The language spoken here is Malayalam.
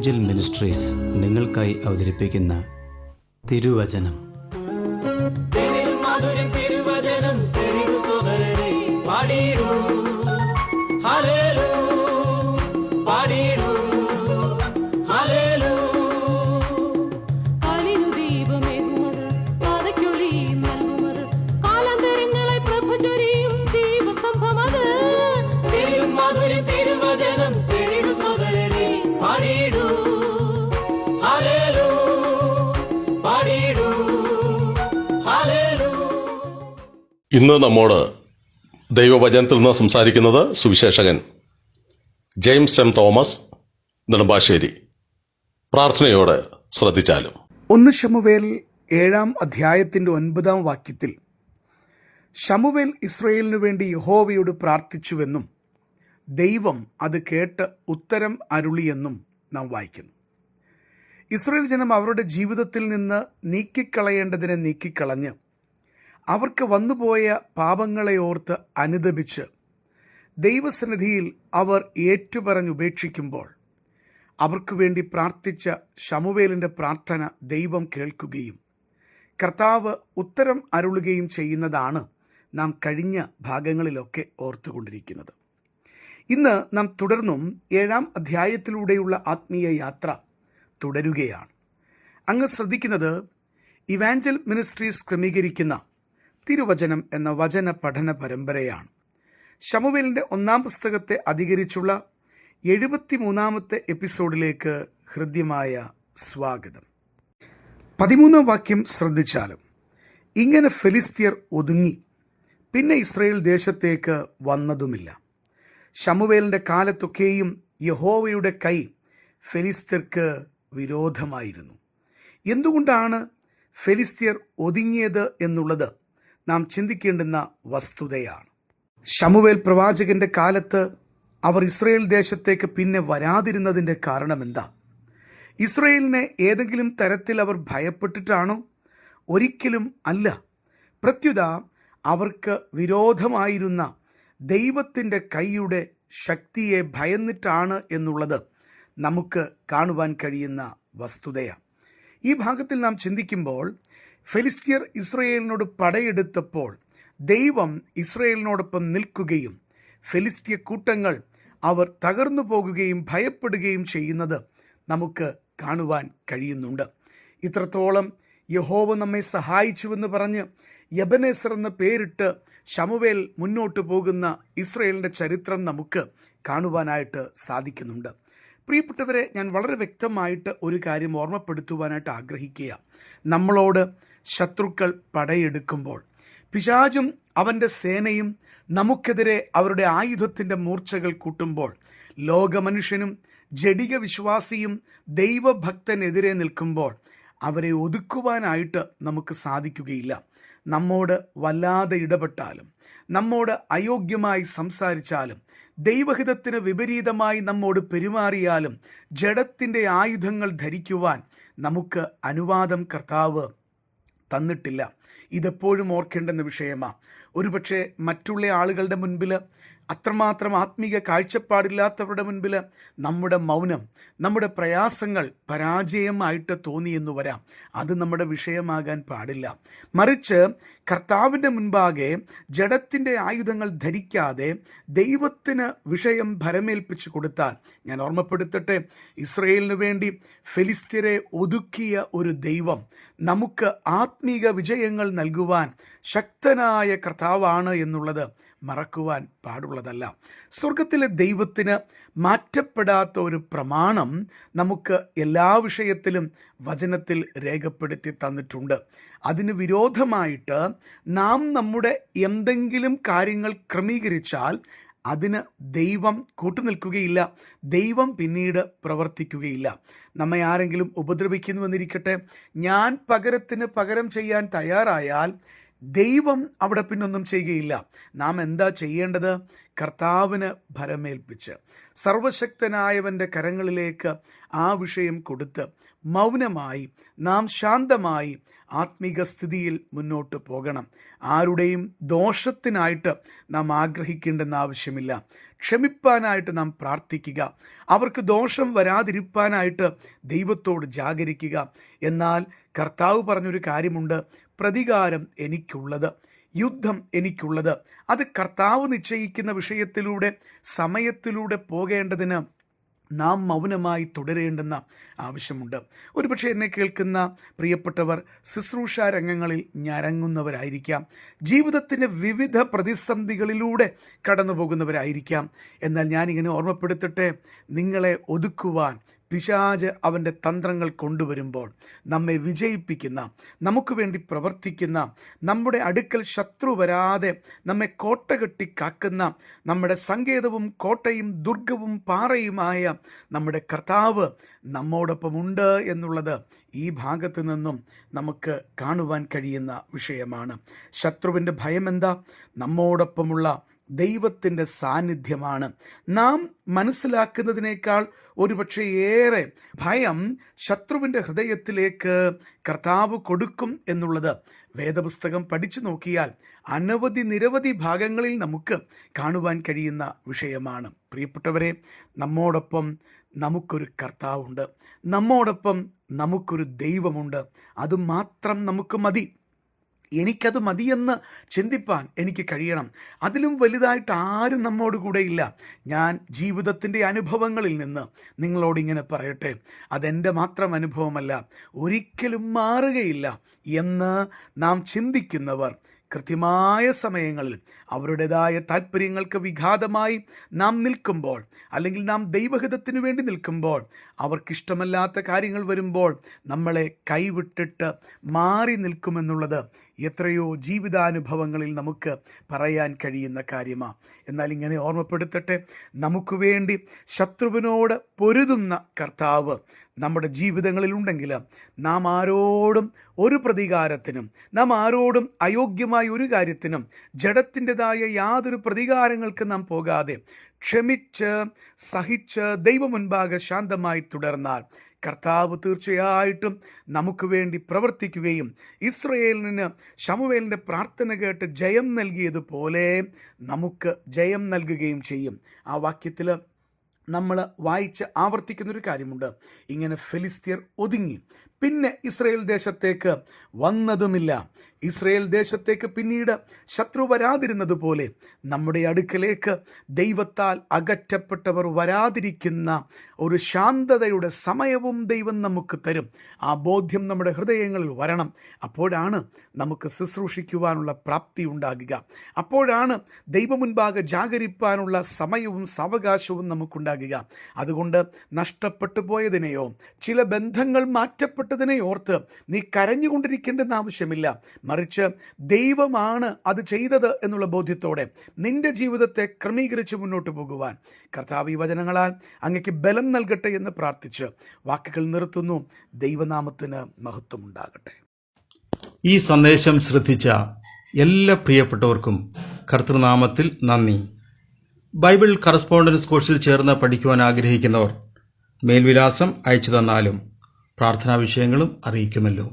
ഇവാഞ്ചൽ മിനിസ്ട്രീസ് നിങ്ങൾക്കായി അവതരിപ്പിക്കുന്ന തിരുവചനം. ഇന്ന് നമ്മോട് ദൈവവചനത്തിൽ നിന്ന് സംസാരിക്കുന്നത് Suviseshakan James M Thomas Nedumbassery. പ്രാർത്ഥനയോടെ ശ്രദ്ധിച്ചാലും. 1 ശമൂവേൽ 7-ാം അധ്യായത്തിൻ്റെ 9-ാം വാക്യത്തിൽ ശമൂവേൽ ഇസ്രായേലിനു വേണ്ടി യഹോവയോട് പ്രാർത്ഥിച്ചുവെന്നും ദൈവം അത് കേട്ട് ഉത്തരം അരുളിയെന്നും നാം വായിക്കുന്നു. ഇസ്രായേൽ ജനം അവരുടെ ജീവിതത്തിൽ നിന്ന് നീക്കിക്കളയേണ്ടതിനെ നീക്കിക്കളഞ്ഞ് അവർക്ക് വന്നുപോയ പാപങ്ങളെ ഓർത്ത് അനുതപിച്ച് ദൈവസന്നിധിയിൽ അവർ ഏറ്റുപറഞ്ഞുപേക്ഷിക്കുമ്പോൾ അവർക്ക് വേണ്ടി പ്രാർത്ഥിച്ച ശമൂവേലിൻ്റെ പ്രാർത്ഥന ദൈവം കേൾക്കുകയും കർത്താവ് ഉത്തരം അരുളുകയും ചെയ്യുന്നതാണ് നാം കഴിഞ്ഞ ഭാഗങ്ങളിലൊക്കെ ഓർത്തുകൊണ്ടിരിക്കുന്നത്. ഇന്ന് നാം തുടർന്നും 7-ാം അധ്യായത്തിലൂടെയുള്ള ആത്മീയ യാത്ര തുടരുകയാണ്. അങ്ങ് ശ്രദ്ധിക്കുന്നത് ഇവാഞ്ചൽ മിനിസ്ട്രീസ് ക്രമീകരിക്കുന്ന തിരുവചനം എന്ന വചന പഠന പരമ്പരയാണ്. ശമൂവേലിൻ്റെ 1-ാം പുസ്തകത്തെ അധികരിച്ചുള്ള 73-ാമത്തെ എപ്പിസോഡിലേക്ക് ഹൃദ്യമായ സ്വാഗതം. 13-ാം വാക്യം ശ്രദ്ധിച്ചാലും, ഇങ്ങനെ ഫെലിസ്ത്യർ ഒതുങ്ങി, പിന്നെ ഇസ്രായേൽ ദേശത്തേക്ക് വന്നതുമില്ല. ശമൂവേലിൻ്റെ കാലത്തൊക്കെയും യഹോവയുടെ കൈ ഫെലിസ്ത്യർക്ക് വിരോധമായിരുന്നു. എന്തുകൊണ്ടാണ് ഫെലിസ്ത്യർ ഒതുങ്ങിയത് എന്നുള്ളത് നാം ചിന്തിക്കേണ്ടുന്ന വസ്തുതയാണ്. ശമൂവേൽ പ്രവാചകന്റെ കാലത്ത് അവർ ഇസ്രായേൽ ദേശത്തേക്ക് പിന്നെ വരാതിരുന്നതിൻ്റെ കാരണം എന്താ? ഇസ്രായേലിനെ ഏതെങ്കിലും തരത്തിൽ അവർ ഭയപ്പെട്ടിട്ടാണോ? ഒരിക്കലും അല്ല. പ്രത്യുത അവർക്ക് വിരോധമായിരുന്ന ദൈവത്തിൻ്റെ കൈയുടെ ശക്തിയെ ഭയന്നിട്ടാണ് എന്നുള്ളത് നമുക്ക് കാണുവാൻ കഴിയുന്ന വസ്തുതയാണ്. ഈ ഭാഗത്തിൽ നാം ചിന്തിക്കുമ്പോൾ ഫെലിസ്ത്യർ ഇസ്രായേലിനോട് പടയെടുത്തപ്പോൾ ദൈവം ഇസ്രായേലിനോടൊപ്പം നിൽക്കുകയും ഫെലിസ്ത്യ കൂട്ടങ്ങൾ അവർ തകർന്നു പോകുകയും ഭയപ്പെടുകയും ചെയ്യുന്നത് നമുക്ക് കാണുവാൻ കഴിയുന്നുണ്ട്. ഇത്രത്തോളം യഹോവ നമ്മെ സഹായിച്ചുവെന്ന് പറഞ്ഞ് എബനേസർ എന്ന പേരിട്ട് ശമൂവേൽ മുന്നോട്ട് പോകുന്ന ഇസ്രായേലിൻ്റെ ചരിത്രം നമുക്ക് കാണുവാനായിട്ട് സാധിക്കുന്നുണ്ട്. പ്രിയപ്പെട്ടവരെ, ഞാൻ വളരെ വ്യക്തമായിട്ട് ഒരു കാര്യം ഓർമ്മപ്പെടുത്തുവാനായിട്ട് ആഗ്രഹിക്കുക. നമ്മളോട് ശത്രുക്കൾ പടയെടുക്കുമ്പോൾ പിശാചും അവൻ്റെ സേനയും നമുക്കെതിരെ അവരുടെ ആയുധത്തിൻ്റെ മൂർച്ചകൾ കൂട്ടുമ്പോൾ ലോകമനുഷ്യനും ജഡിക വിശ്വാസിയും ദൈവഭക്തനെതിരെ നിൽക്കുമ്പോൾ അവരെ ഒതുക്കുവാനായിട്ട് നമുക്ക് സാധിക്കുകയില്ല. നമ്മോട് വല്ലാതെ ഇടപെട്ടാലും, നമ്മോട് അയോഗ്യമായി സംസാരിച്ചാലും, ദൈവഹിതത്തിന് വിപരീതമായി നമ്മോട് പെരുമാറിയാലും ജഡത്തിൻ്റെ ആയുധങ്ങൾ ധരിക്കുവാൻ നമുക്ക് അനുവാദം കർത്താവ് തന്നിട്ടില്ല. ഇതെപ്പോഴും ഓർക്കേണ്ടുന്ന വിഷയമാണ്. ഒരുപക്ഷെ മറ്റുള്ള ആളുകളുടെ മുൻപിൽ, അത്രമാത്രം ആത്മീക കാഴ്ചപ്പാടില്ലാത്തവരുടെ മുൻപിൽ നമ്മുടെ മൗനം, നമ്മുടെ പ്രയാസങ്ങൾ പരാജയമായിട്ട് തോന്നിയെന്നു വരാം. അത് നമ്മുടെ വിഷയമാകാൻ പാടില്ല. മറിച്ച് കർത്താവിൻ്റെ മുൻപാകെ ജഡത്തിൻ്റെ ആയുധങ്ങൾ ധരിക്കാതെ ദൈവത്തിന് വിഷയം ഭരമേൽപ്പിച്ചു കൊടുത്താൽ, ഞാൻ ഓർമ്മപ്പെടുത്തട്ടെ, ഇസ്രായേലിനു വേണ്ടി ഫെലിസ്ത്യരെ ഒതുക്കിയ ഒരു ദൈവം നമുക്ക് ആത്മീക വിജയങ്ങൾ നൽകുവാൻ ശക്തനായ കർത്താവാണ് എന്നുള്ളത് മറക്കുവാൻ പാടുള്ളതല്ല. സ്വർഗത്തിലെ ദൈവത്തിന് മാറ്റപ്പെടാത്ത ഒരു പ്രമാണം നമുക്ക് എല്ലാ വിഷയത്തിലും വചനത്തിൽ രേഖപ്പെടുത്തി തന്നിട്ടുണ്ട്. അതിന് വിരോധമായിട്ട് നാം നമ്മുടെ എന്തെങ്കിലും കാര്യങ്ങൾ ക്രമീകരിച്ചാൽ അതിന് ദൈവം കൂട്ടുനിൽക്കുകയില്ല, ദൈവം പിന്നീട് പ്രവർത്തിക്കുകയില്ല. നമ്മെ ആരെങ്കിലും ഉപദ്രവിക്കുന്നുവെന്നിരിക്കട്ടെ, ഞാൻ പകരത്തിന് പകരം ചെയ്യാൻ തയ്യാറായാൽ ദൈവം അവിടെ പിന്നൊന്നും ചെയ്യുകയില്ല. നാം എന്താ ചെയ്യേണ്ടത്? കർത്താവിന് ഭരമേൽപ്പിച്ച് സർവശക്തനായവൻ്റെ കരങ്ങളിലേക്ക് ആ വിഷയം കൊടുത്ത് മൗനമായി നാം ശാന്തമായി ആത്മീക സ്ഥിതിയിൽ മുന്നോട്ട് പോകണം. ആരുടെയും ദോഷത്തിനായിട്ട് നാം ആഗ്രഹിക്കേണ്ടെന്ന് ആവശ്യമില്ല. ക്ഷമിപ്പാനായിട്ട് നാം പ്രാർത്ഥിക്കുക. അവർക്ക് ദോഷം വരാതിരിപ്പാനായിട്ട് ദൈവത്തോട് ജാഗരിക്കുക. എന്നാൽ കർത്താവ് പറഞ്ഞൊരു കാര്യമുണ്ട്, പ്രതികാരം എനിക്കുള്ളത്, യുദ്ധം എനിക്കുള്ളത്. അത് കർത്താവ് നിശ്ചയിക്കുന്ന വിഷയത്തിലൂടെ സമയത്തിലൂടെ പോകേണ്ടതിന് നാം മൗനമായി തുടരേണ്ടുന്ന ആവശ്യമുണ്ട്. ഒരുപക്ഷെ എന്നെ കേൾക്കുന്ന പ്രിയപ്പെട്ടവർ ശുശ്രൂഷ രംഗങ്ങളിൽ ഞരങ്ങുന്നവരായിരിക്കാം, ജീവിതത്തിൻ്റെ വിവിധ പ്രതിസന്ധികളിലൂടെ കടന്നു പോകുന്നവരായിരിക്കാം. എന്നാൽ ഞാനിങ്ങനെ ഓർമ്മപ്പെടുത്തട്ടെ, നിങ്ങളെ ഒതുക്കുവാൻ പിശാച് അവൻ്റെ തന്ത്രങ്ങൾ കൊണ്ടുവരുമ്പോൾ നമ്മെ വിജയിപ്പിക്കുന്ന, നമുക്ക് വേണ്ടി പ്രവർത്തിക്കുന്ന, നമ്മുടെ അടുക്കൽ ശത്രു വരാതെ നമ്മെ കോട്ടകെട്ടി കാക്കുന്ന, നമ്മുടെ സങ്കേതവും കോട്ടയും ദുർഗവും പാറയുമായ നമ്മുടെ കർത്താവ് നമ്മോടൊപ്പമുണ്ട് എന്നുള്ളത് ഈ ഭാഗത്ത് നിന്നും നമുക്ക് കാണുവാൻ കഴിയുന്ന വിഷയമാണ്. ശത്രുവിൻ്റെ ഭയം എന്താ? നമ്മോടൊപ്പമുള്ള ദൈവത്തിൻ്റെ സാന്നിധ്യമാണ്. നാം മനസ്സിലാക്കുന്നതിനേക്കാൾ ഒരുപക്ഷെ ഏറെ ഭയം ശത്രുവിൻ്റെ ഹൃദയത്തിലേക്ക് കർത്താവ് കൊടുക്കും എന്നുള്ളത് വേദപുസ്തകം പഠിച്ചു നോക്കിയാൽ നിരവധി ഭാഗങ്ങളിൽ നമുക്ക് കാണുവാൻ കഴിയുന്ന വിഷയമാണ്. പ്രിയപ്പെട്ടവരെ, നമ്മോടൊപ്പം നമുക്കൊരു കർത്താവുണ്ട്, നമ്മോടൊപ്പം നമുക്കൊരു ദൈവമുണ്ട്. അതുമാത്രം നമുക്ക് മതി. എനിക്കത് മതിയെന്ന് ചിന്തിപ്പാൻ എനിക്ക് കഴിയണം. അതിലും വലുതായിട്ട് ആരും നമ്മോട് കൂടെയില്ല. ഞാൻ ജീവിതത്തിൻ്റെ അനുഭവങ്ങളിൽ നിന്ന് നിങ്ങളോടിങ്ങനെ പറയട്ടെ, അതെൻ്റെ മാത്രം അനുഭവമല്ല, ഒരിക്കലും മാറുകയില്ല എന്ന് നാം ചിന്തിക്കുന്നവർ കൃത്യമായ സമയങ്ങളിൽ അവരുടേതായ താല്പര്യങ്ങൾക്ക് വിഘാതമായി നാം നിൽക്കുമ്പോൾ, അല്ലെങ്കിൽ നാം ദൈവഹിതത്തിനു വേണ്ടി നിൽക്കുമ്പോൾ, അവർക്കിഷ്ടമല്ലാത്ത കാര്യങ്ങൾ വരുമ്പോൾ നമ്മളെ കൈവിട്ടിട്ട് മാറി നിൽക്കുമെന്നുള്ളത് എത്രയോ ജീവിതാനുഭവങ്ങളിൽ നമുക്ക് പറയാൻ കഴിയുന്ന കാര്യമാണ്. എന്നാൽ ഇങ്ങനെ ഓർമ്മപ്പെടുത്തട്ടെ, നമുക്ക് വേണ്ടി ശത്രുവിനോട് പൊരുതുന്ന കർത്താവ് നമ്മുടെ ജീവിതങ്ങളിലുണ്ടെങ്കിൽ നാം ആരോടും ഒരു പ്രതികാരത്തിനും, നാം ആരോടും അയോഗ്യമായ ഒരു കാര്യത്തിനും, ജഡത്തിൻ്റെതായ യാതൊരു പ്രതികാരങ്ങൾക്ക് നാം പോകാതെ ക്ഷമിച്ച് സഹിച്ച് ദൈവമുൻപാകെ ശാന്തമായി തുടർന്നാൽ കർത്താവ് തീർച്ചയായിട്ടും നമുക്ക് വേണ്ടി പ്രവർത്തിക്കുകയും ഇസ്രയേലിന് ശമൂവേലിൻ്റെ പ്രാർത്ഥന കേട്ട് ജയം നൽകിയതുപോലെ നമുക്ക് ജയം നൽകുകയും ചെയ്യും. ആ വാക്യത്തിൽ നമ്മൾ വായിച്ച് ആവർത്തിക്കുന്നൊരു കാര്യമുണ്ട്, ഇങ്ങനെ ഫെലിസ്ത്യർ ഒതുങ്ങി, പിന്നെ ഇസ്രയേൽ ദേശത്തേക്ക് വന്നതുമില്ല. ഇസ്രയേൽ ദേശത്തേക്ക് പിന്നീട് ശത്രു വരാതിരുന്നതുപോലെ നമ്മുടെ അടുക്കലേക്ക് ദൈവത്താൽ അകറ്റപ്പെട്ടവർ വരാതിരിക്കുന്ന ഒരു ശാന്തതയുടെ സമയവും ദൈവം നമുക്ക് തരും. ആ ബോധ്യം നമ്മുടെ ഹൃദയങ്ങളിൽ വരണം. അപ്പോഴാണ് നമുക്ക് ശുശ്രൂഷിക്കുവാനുള്ള പ്രാപ്തി ഉണ്ടാകുക. അപ്പോഴാണ് ദൈവമുൻപാകെ ജാഗരിപ്പാനുള്ള സമയവും സാവകാശവും നമുക്കുണ്ടാകുക. അതുകൊണ്ട് നഷ്ടപ്പെട്ടു പോയതിനെയോ ചില ബന്ധങ്ങൾ മാറ്റപ്പെട്ടതിനെ ഓർത്ത് നീ കരഞ്ഞുകൊണ്ടിരിക്കേണ്ടെന്ന് ആവശ്യമില്ല. മറിച്ച് ദൈവമാണ് അത് ചെയ്തത് എന്നുള്ള ബോധ്യത്തോടെ നിന്റെ ജീവിതത്തെ ക്രമീകരിച്ച് മുന്നോട്ട് പോകുവാൻ കർത്താവ് ഈ വചനങ്ങളാൽ അങ്ങയ്ക്ക് ബലം നൽകട്ടെ എന്ന് പ്രാർത്ഥിച്ച് വാക്കുകൾ നിർത്തുന്നു. ദൈവനാമത്തിന് മഹത്വമുണ്ടാകട്ടെ. ഈ സന്ദേശം ശ്രദ്ധിച്ച എല്ലാ പ്രിയപ്പെട്ടവർക്കും കർത്തൃനാമത്തിൽ നന്ദി. ബൈബിൾ കറസ്പോണ്ടൻസ് കോഴ്സിൽ ചേർന്ന് പഠിക്കുവാൻ ആഗ്രഹിക്കുന്നവർ മേൽവിലാസം അയച്ചു തന്നാലും പ്രാർത്ഥനാ വിഷയങ്ങളും അറിയിക്കുമല്ലോ.